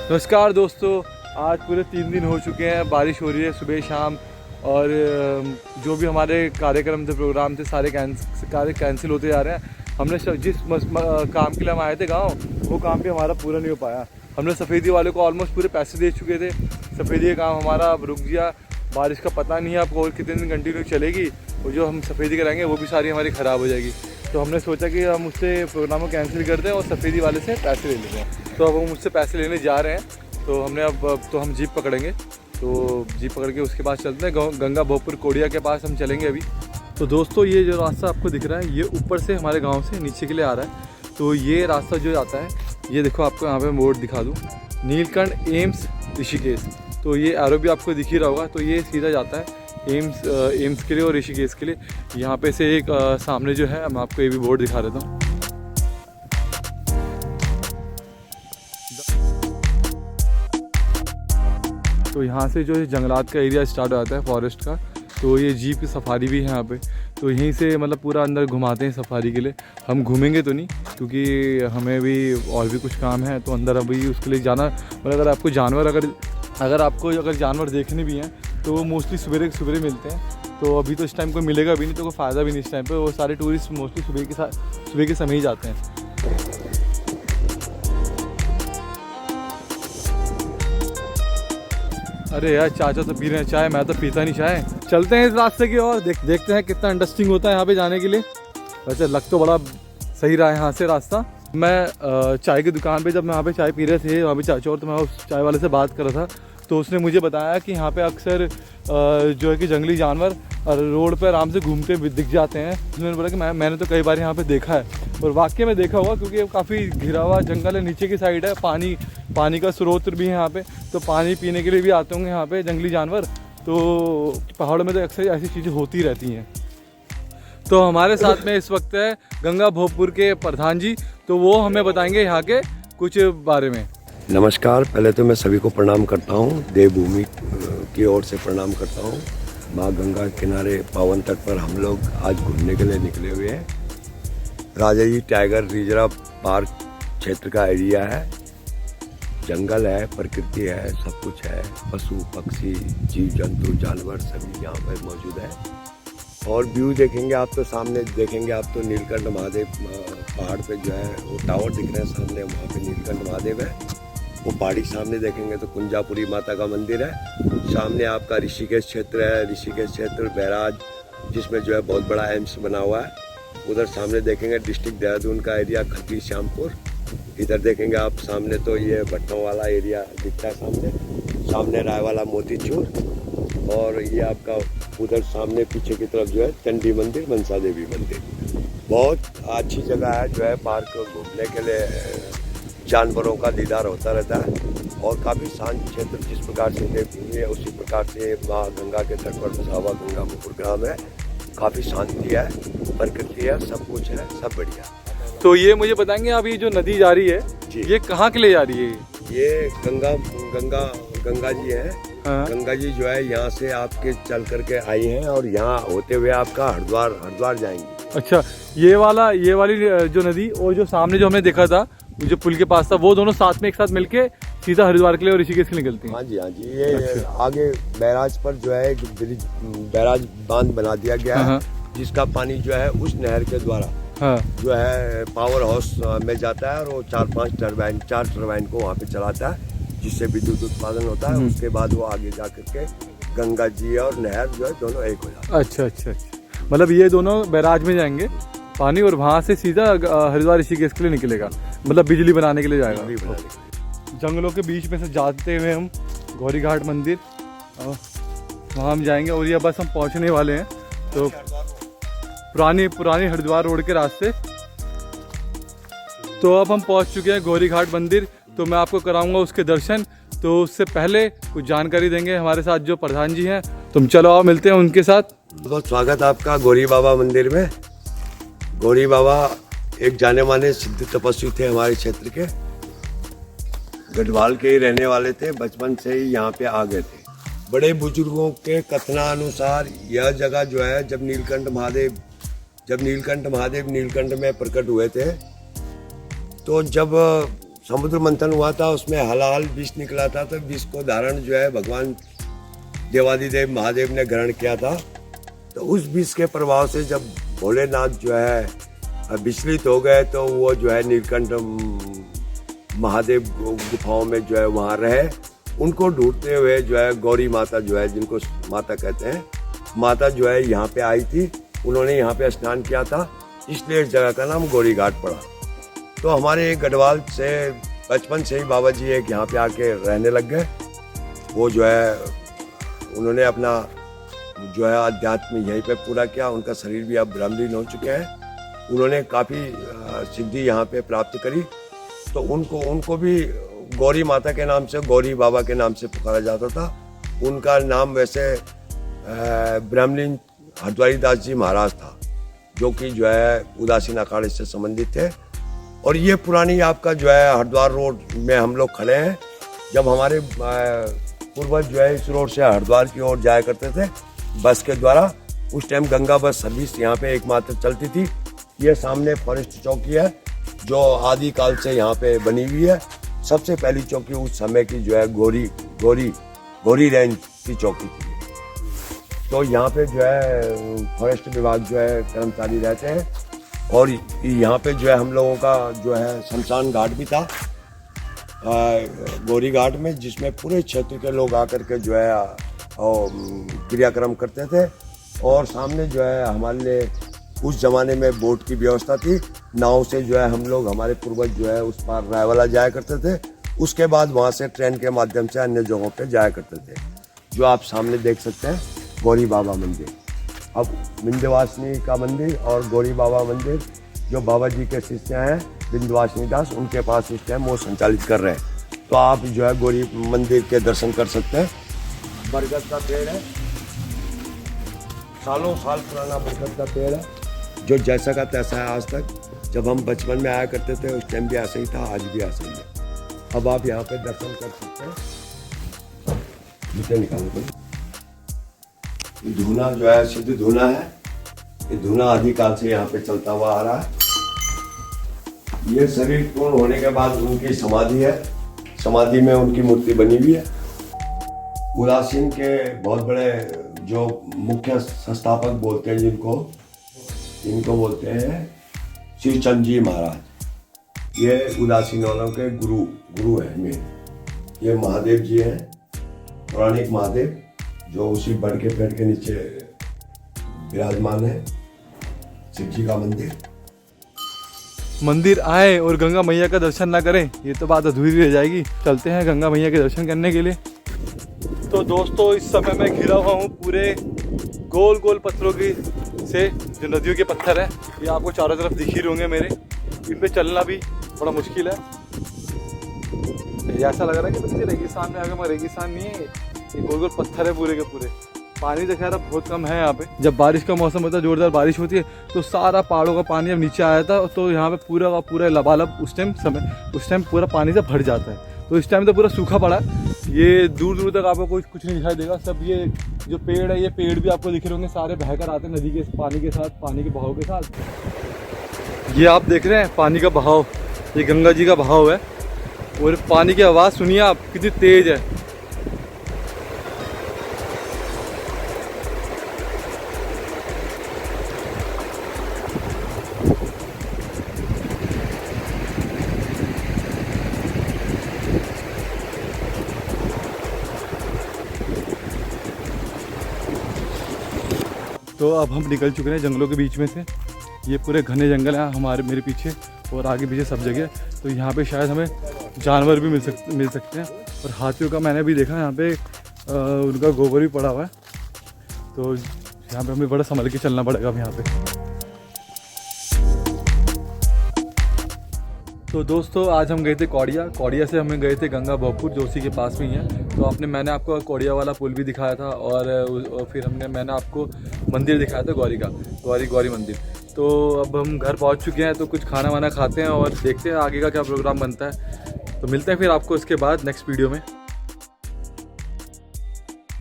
नमस्कार दोस्तों, आज पूरे 3 दिन हो चुके हैं, बारिश हो रही है सुबह शाम। और जो भी हमारे कार्यक्रम थे, प्रोग्राम थे, सारे कैंसिल होते जा रहे हैं। हमने जिस काम के लिए हम आए थे गांव, वो काम भी हमारा पूरा नहीं हो पाया। हमने सफ़ेदी वाले को ऑलमोस्ट पूरे पैसे दे चुके थे। सफ़ेदी का काम हमारा रुक गया। बारिश का पता नहीं है आपको और कितने दिन कंटिन्यू चलेगी, और जो हम सफ़ेदी कराएंगे वो भी सारी हमारी ख़राब हो जाएगी। तो हमने सोचा कि हम उससे प्रोग्राम को कैंसिल कर दें और सफ़ेदी वाले से पैसे ले लेते हैं। तो अब हम उससे पैसे लेने जा रहे हैं। तो हमने अब तो हम जीप पकड़ेंगे, तो जीप पकड़ के उसके पास चलते हैं। गंगा भोजपुर कोडिया के पास हम चलेंगे अभी। तो दोस्तों, ये जो रास्ता आपको दिख रहा है, ये ऊपर से हमारे गांव से नीचे के लिए आ रहा है। तो ये रास्ता जो जाता है, ये देखो आपको यहाँ पे बोर्ड दिखा दूँ, नीलकंठ एम्स ऋषिकेश। तो ये एरो भी आपको दिख ही रहा होगा। तो ये सीधा जाता है एम्स के लिए और ऋषिकेश के लिए। यहाँ पे से एक सामने जो है, मैं आपको ये भी बोर्ड दिखा देता हूँ। तो यहाँ से जो है जंगलात का एरिया स्टार्ट हो जाता है, फॉरेस्ट का। तो ये जीप की सफारी भी है यहाँ पे। तो यहीं से मतलब पूरा अंदर घुमाते हैं सफारी के लिए। हम घूमेंगे तो नहीं, क्योंकि हमें भी और भी कुछ काम है। तो अंदर अभी उसके लिए जाना, मतलब अगर आपको जानवर अगर जानवर देखने भी हैं तो वो मोस्टली सवेरे मिलते हैं। तो अभी तो इस टाइम कोई मिलेगा भी नहीं, तो कोई फ़ायदा भी नहीं इस टाइम पे। वो सारे टूरिस्ट मोस्टली सुबह के समय ही जाते हैं। अरे यार, चाचा तो पी रहे हैं चाय, मैं तो पीता नहीं चाय। चलते हैं इस रास्ते की ओर, देखते हैं कितना इंटरेस्टिंग होता है यहाँ पे जाने के लिए। वैसे लग तो बड़ा सही रहा है यहाँ से रास्ता। मैं चाय की दुकान पे, जब मैं वहाँ पे चाय पी रहे थे वहाँ पे चाचा, और तो मैं उस चाय वाले से बात कर रहा था। तो उसने मुझे बताया कि यहाँ पे अक्सर जो है कि जंगली जानवर रोड पर आराम से घूमते दिख जाते हैं। उसने बोला कि मैंने तो कई बार यहाँ पे देखा है, और वाकई में देखा हुआ, क्योंकि काफ़ी घिरा हुआ जंगल है। नीचे की साइड है, पानी का स्रोत भी है यहाँ पे। तो पानी पीने के लिए भी आते होंगे यहाँ पे जंगली जानवर। तो पहाड़ों में तो अक्सर ऐसी चीज़ें होती रहती हैं। तो हमारे साथ में इस वक्त है गंगा भोजपुर के प्रधान जी। तो वो हमें बताएंगे यहाँ के कुछ बारे में। नमस्कार। पहले तो मैं सभी को प्रणाम करता हूँ, देवभूमि की ओर से प्रणाम करता हूँ। माँ गंगा के किनारे पावन तट पर हम लोग आज घूमने के लिए निकले हुए हैं। राजा जी टाइगर रिजर्व पार्क क्षेत्र का एरिया है। जंगल है, प्रकृति है, सब कुछ है। पशु पक्षी, जीव जंतु, जानवर सभी यहाँ पर मौजूद है। और व्यू देखेंगे आप तो सामने देखेंगे आप तो नीलकंठ महादेव पहाड़ पे जो है वो टावर दिख रहे हैं सामने, वहाँ पे नीलकंठ महादेव है। वो पहाड़ी सामने देखेंगे तो कुंजापुरी माता का मंदिर है। सामने आपका ऋषिकेश क्षेत्र है। ऋषिकेश क्षेत्र बैराज, जिसमें जो है बहुत बड़ा एम्स बना हुआ है। उधर सामने देखेंगे डिस्ट्रिक्ट देहरादून का एरिया खत्ती श्यामपुर। इधर देखेंगे आप सामने तो ये भट्टों वाला एरिया दिखता है सामने रायवाला मोतीचूर। और ये आपका उधर सामने पीछे की तरफ जो है चंडी मंदिर, मनसा देवी मंदिर। बहुत अच्छी जगह है जो है पार्क घूमने के लिए। जानवरों का दीदार होता रहता है और काफ़ी शांत क्षेत्र, जिस प्रकार से देवभूमि है उसी प्रकार से माँ गंगा के तट पर बसा हुआ गंगा भोजपुर ग्राम है। काफ़ी शांति है, प्रकृति है, सब कुछ है, सब बढ़िया। तो ये मुझे बताएंगे, अभी जो नदी जा रही है ये कहाँ के लिए जा रही है? ये गंगा जी है। हाँ। गंगा जी जो है यहाँ से आपके चल करके आई हैं और यहाँ होते हुए आपका हरिद्वार जाएंगी। अच्छा, ये वाली जो नदी और जो सामने जो हमने देखा था जो पुल के पास था, वो दोनों साथ में एक साथ मिलके सीधा हरिद्वार के लिए और ऋषिकेश के लिए निकलती हैं। हाँ जी, ये अच्छा। आगे बैराज पर जो है एक बैराज बांध बना दिया गया है, जिसका पानी जो है उस नहर के द्वारा जो है पावर हाउस में जाता है और वो 4 टरबाइन को वहाँ पे चलाता है, जिससे विद्युत उत्पादन होता है। उसके बाद वो आगे जा करके गंगा जी और नहर जो है दोनों एक हो जाता है। अच्छा, मतलब ये दोनों बैराज में जाएंगे पानी, और वहाँ से सीधा हरिद्वार ऋषिकेश के लिए निकलेगा, मतलब बिजली बनाने के लिए जाएगा। जंगलों के बीच में से जाते हुए हम गौरी घाट मंदिर, वहाँ हम जाएंगे। और ये बस हम पहुँचने वाले हैं। तो पुरानी हरिद्वार रोड के रास्ते। तो अब हम पहुँच चुके हैं गौरी घाट मंदिर। तो मैं आपको कराऊंगा उसके दर्शन। तो उससे पहले कुछ जानकारी देंगे हमारे साथ जो प्रधान जी हैं। तुम चलो आओ मिलते हैं उनके साथ। बहुत स्वागत आपका गौरी बाबा मंदिर में। गौरी बाबा एक जाने माने सिद्ध तपस्वी थे हमारे क्षेत्र के, गढ़वाल के ही रहने वाले थे। बचपन से ही यहाँ पे आ गए थे। बड़े बुजुर्गों के कथनानुसार यह जगह जो है जब नीलकंठ महादेव नीलकंठ में प्रकट हुए थे, तो जब समुद्र मंथन हुआ था, उसमें हलाहल विष निकला था, तो विष को धारण जो है भगवान देवादिदेव महादेव ने ग्रहण किया था। तो उस विष के प्रभाव से जब भोलेनाथ जो है विचलित हो गए, तो वो जो है नीलकंठ महादेव गुफाओं में जो है वहाँ रहे। उनको ढूंढते हुए जो है गौरी माता जो है, जिनको माता कहते हैं, माता जो है यहाँ पे आई थी। उन्होंने यहाँ पे स्नान किया था, इसलिए इस जगह का नाम गौरी घाट पड़ा। तो हमारे गढ़वाल से बचपन से ही बाबा जी एक यहाँ पे आके रहने लग गए। वो जो है उन्होंने अपना जो है अध्यात्म यहीं पे पूरा किया। उनका शरीर भी अब ब्रह्मलीन हो चुके हैं। उन्होंने काफ़ी सिद्धि यहाँ पे प्राप्त करी। तो उनको भी गौरी माता के नाम से, गौरी बाबा के नाम से पुकारा जाता था। उनका नाम वैसे ब्रह्मलीन हरद्वारी दास जी महाराज था, जो कि जो है उदासीन अखाड़े से संबंधित थे। और ये पुरानी आपका जो है हरिद्वार रोड में हम लोग खड़े हैं। जब हमारे पूर्वज जो है इस रोड से हरिद्वार की ओर जाया करते थे बस के द्वारा, उस टाइम गंगा बस सर्विस यहाँ पे एकमात्र चलती थी। ये सामने फॉरेस्ट चौकी है, जो आदि काल से यहाँ पे बनी हुई है। सबसे पहली चौकी उस समय की जो है गौरी रेंज की चौकी थी। तो यहाँ पे जो है फॉरेस्ट विभाग जो है कर्मचारी रहते हैं। और यहाँ पे जो है हम लोगों का जो है शमशान घाट भी था गौरी घाट में, जिसमें पूरे क्षेत्र के लोग आकर के जो है क्रियाक्रम करते थे। और सामने जो है हमारे लिए उस जमाने में बोट की व्यवस्था थी। नाव से जो है हम लोग, हमारे पूर्वज जो है उस पार रायवाला जाया करते थे। उसके बाद वहाँ से ट्रेन के माध्यम से अन्य जगहों पे जाया करते थे। जो आप सामने देख सकते हैं गौरी बाबा मंदिर। अब विंध्यवासिनी का मंदिर और गौरी बाबा मंदिर, जो बाबा जी के शिष्य हैं विंध्यवासिनी दास, उनके पास इस टाइम वो संचालित कर रहे हैं। तो आप जो है गौरी मंदिर के दर्शन कर सकते हैं। बरगद का पेड़ है, सालों साल पुराना बरगद का पेड़ है, जो जैसा का तैसा है आज तक। जब हम बचपन में आया करते थे उस टाइम भी ऐसा ही था, आज भी ऐसा ही है। अब आप यहाँ पे दर्शन कर सकते हैं। नीचे निकालो। धूना जो है सिद्ध धूना है। ये धूना आदिकाल से यहाँ पे चलता हुआ आ रहा है। ये शरीर पूर्ण होने के बाद उनकी समाधि है। समाधि में उनकी मूर्ति बनी हुई है। उदासीन के बहुत बड़े जो मुख्य संस्थापक बोलते हैं, इनको बोलते हैं शिवचंद जी महाराज। ये उदासीन वालों के गुरु हैं मेन। ये महादेव जी हैं, पौराणिक महादेव, जो उसी बड़ के पेड़ के नीचे विराजमान है। शिव जी का मंदिर आए और गंगा मैया का दर्शन ना करें, ये तो बात अधूरी रह जाएगी। चलते हैं गंगा मैया के दर्शन करने के लिए। तो दोस्तों, इस समय मैं घिरा हुआ हूँ पूरे गोल गोल पत्थरों की से, जो नदियों के पत्थर हैं। ये आपको चारों तरफ दिख ही होंगे मेरे। इन पे चलना भी बड़ा मुश्किल है। ऐसा लग रहा है कि मुझे रेगिस्तान में आ गया, मगर रेगिस्तान नहीं है, ये गोल गोल पत्थर है पूरे के पूरे। पानी तो खैर अब बहुत कम है यहाँ पे। जब बारिश का मौसम होता है, जोरदार बारिश होती है, तो सारा पहाड़ों का पानी अब नीचे आया था। तो यहाँ पे पूरा का पूरा लबालब उस टाइम पूरा पानी से भर जाता है। तो इस टाइम तो पूरा सूखा पड़ा है। ये दूर दूर तक आपको कुछ नहीं दिखाई देगा। सब ये जो पेड़ है, ये पेड़ भी आपको दिख रहे होंगे, सारे बहकर आते हैं नदी के पानी के साथ, पानी के बहाव के साथ। ये आप देख रहे हैं पानी का बहाव, ये गंगा जी का बहाव है। और पानी की आवाज़ सुनिए आप, कितनी तेज है। तो अब हम निकल चुके हैं जंगलों के बीच में से। ये पूरे घने जंगल हैं मेरे पीछे और आगे पीछे सब जगह। तो यहाँ पे शायद हमें जानवर भी मिल सकते हैं। और हाथियों का मैंने भी देखा, यहाँ पे उनका गोबर भी पड़ा हुआ है। तो यहाँ पे हमें बड़ा संभल के चलना पड़ेगा अब यहाँ पे। तो दोस्तों, आज हम गए थे कौड़िया से हमें गए थे गंगा भोगपुर, जो उसी के पास में ही है। तो मैंने आपको कौड़िया वाला पुल भी दिखाया था। और फिर मैंने आपको मंदिर दिखाया था गौरी मंदिर। तो अब हम घर पहुंच चुके हैं। तो कुछ खाना वाना खाते हैं और देखते हैं आगे का क्या प्रोग्राम बनता है। तो मिलते हैं फिर आपको इसके बाद नेक्स्ट वीडियो में।